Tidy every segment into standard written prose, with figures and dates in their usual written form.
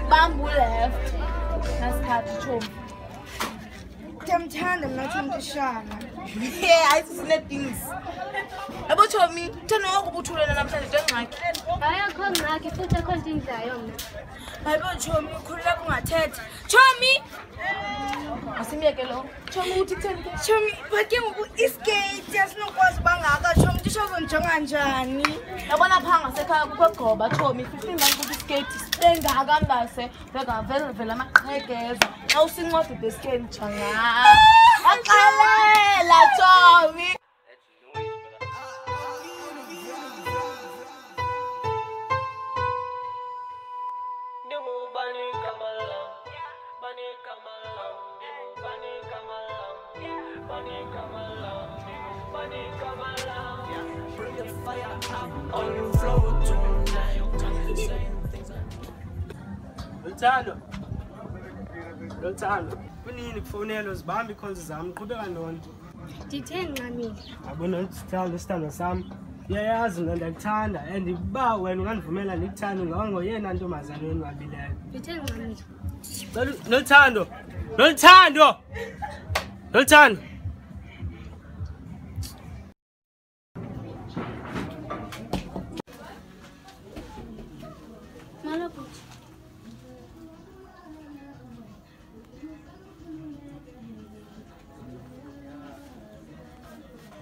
Bamboo left. That's part of Chom. I'm not trying to shine. Yeah, I see things. About me, turn over to children and I'm telling you, I can't like it. Put a content. I don't show me, could have my head. Show me. I see me a girl. Show me, but you escape. Just no was bang. I got show me to show them Johnny. I want to hang a second go, but show me 15 months to escape. Then the Haganda say, they're very, very much. I'll sing what with the skin. I can't let me. Lotando. Kunini kufonela uzibambe ikhonzi zami qhubeka nonto. Ditheni nqamile. Yabona usithanda isithando sami. Iyayazi mina ndiyakuthanda and uba wena ungandivumela ndikuthande ngoyena ntombazana enwabileyo. Ditheni nqamile. Lotando. Lotando. Lotando.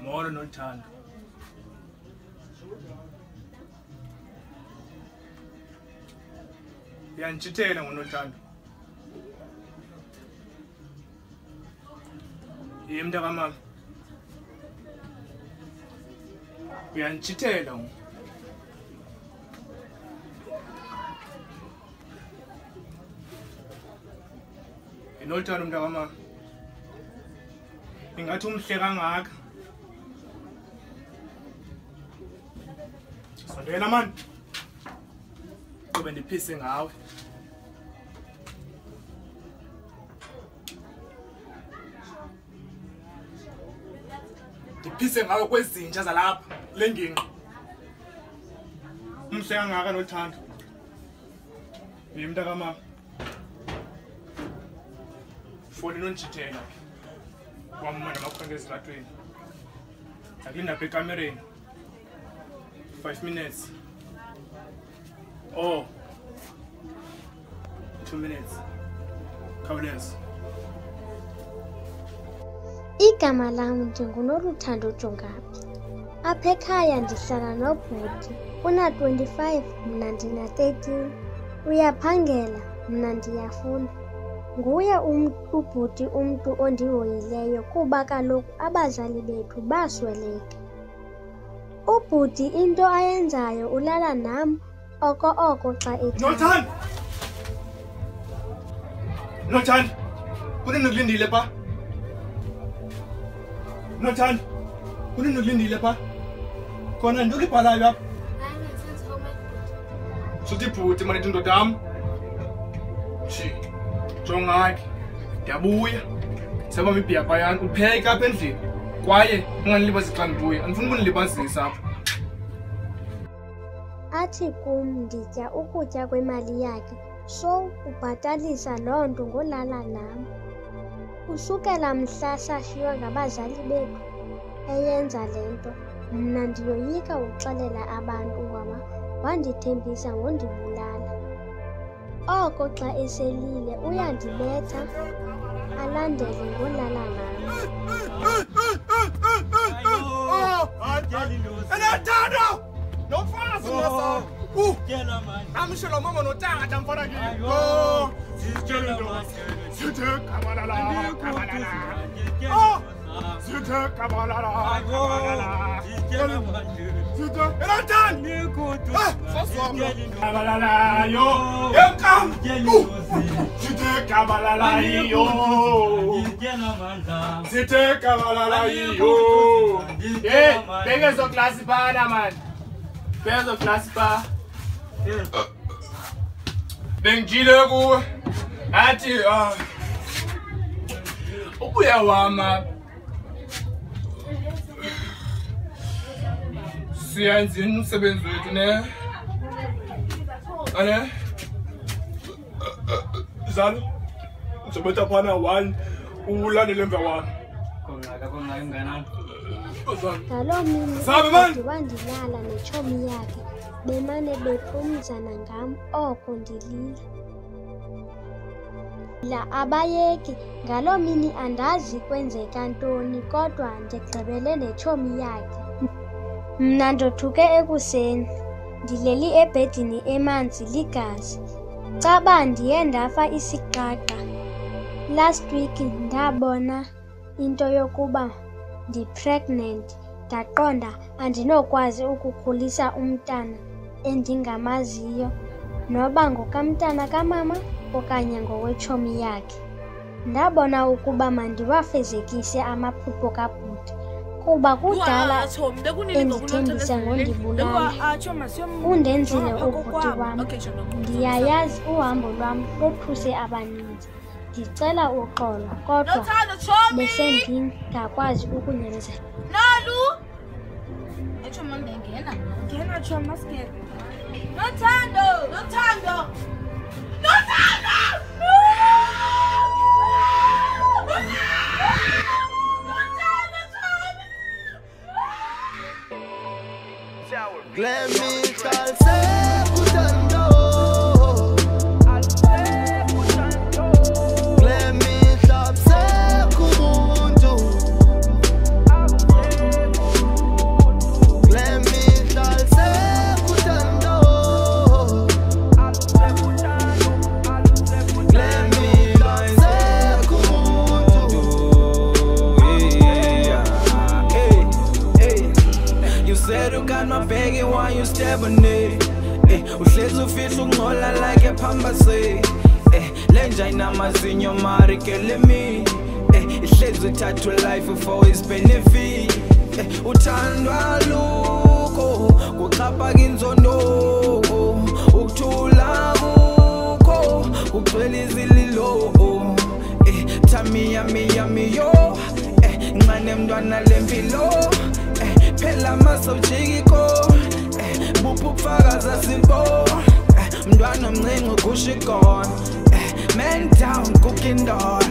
Molo Nothando. Yanchitela ngoNothando. Yimda kamama. Uyanchitela ngo. Nothando mnta kamama. Ingathi umhle kangaka. Sondela man. Kube ndiphise ngawe. Ndiphise ngawe kwezinja zalapha lenginqi. Umhle kangaka Nothando. Yimnta kamama. Foni nonjithela. Wamma namakhonto ezitratweni. Akulinda apha ekamereni. 5 minutes. Oh. 2 minutes. Khawuleza. Igama lam ndinguNoluthando Jongabi. Apha ekhaya ndihlala nobhuti. Una 25, mna ndina 13. Uyaphangela, mna ndiyafunda. Nguye ubhuti umntu ondihoyileyo kuba kaloku abazali bethu basweleka. Ubhuti into ayenzayo ulala nam oko xa ethi. Nothando. Nothando. Kunini ukulindile pha? Nothando. Kunini ukulindile pha? Khona into libhalayo apha. Suthi bhuti manje indoda yami. Shi. Jongaki. Ndiyabuya. Seba mibhiyabha yami upheka apha endlini. Kwaye unganilibazisi xa ndibuya. Andifuni ukunilibazisa apha. Athi kum nditya ukutya kwemali yakhe, so ubhatalisa loo nto ngolala nam. Usukela mhla sashiywa ngabazali bethu eyenza le nto, mna ndiyoyika uxelela abantu ngoba wandithembisa ngondibulala. Oko xa eselile uyandibetha alandele ngolala nam. Nothando! No fast, no I'm sure mama no time I'm for again. Oh, Bengijile kuwe athi ubuya wama siyenza umsebenzi wethu ne ane zalo uzobetha phana 1 ulandele emva wami ngaloo mini wandilala netshomi yakhe bemane bephumzana ngam oko ndilila la abayeki ngaloo mini andazi kwenzeka ntoni kodwa ndigqibele netshomi yakhe. Mna ndothuke ekuseni ndileli ebhedini emanzi ligazi caba ndiye ndafa isiqaqa. Last week ndabona into yokuba ndi-pregnant ndaqonda andinokwazi ukukhulisa umntana endingamaziyo noba ngokamntana kamama okanye ngowetshomi yakhe. Ndabona ukuba mandiwafezekise amaphupho kabhuti kuba kudala endithembisa ngondibulala. Undenzile ubhuti wam, ndiyayazi uhambo lwam lothuse abaninzi. Ndicela uxolo kodwa besendingakwazi ukunyamezela. Nalu! Echo mama ngena. Ngena choma skere. Nothando! Nothando! Nothando! Why you stabbing it? Uhlezi ufihla ungcola like ephambase. Lenja inamazinyo marikele mi. Ihlezi uthatha life for his benefit. Uthandwa lokho kuxhapha inzondo. Ukuthula kukho kugcwele izililo. Tami yami yo. Ngane mntwana lempilo. Phela masawujikiko bupufakaza simpo mntwana omncinci kushikona man down cooking door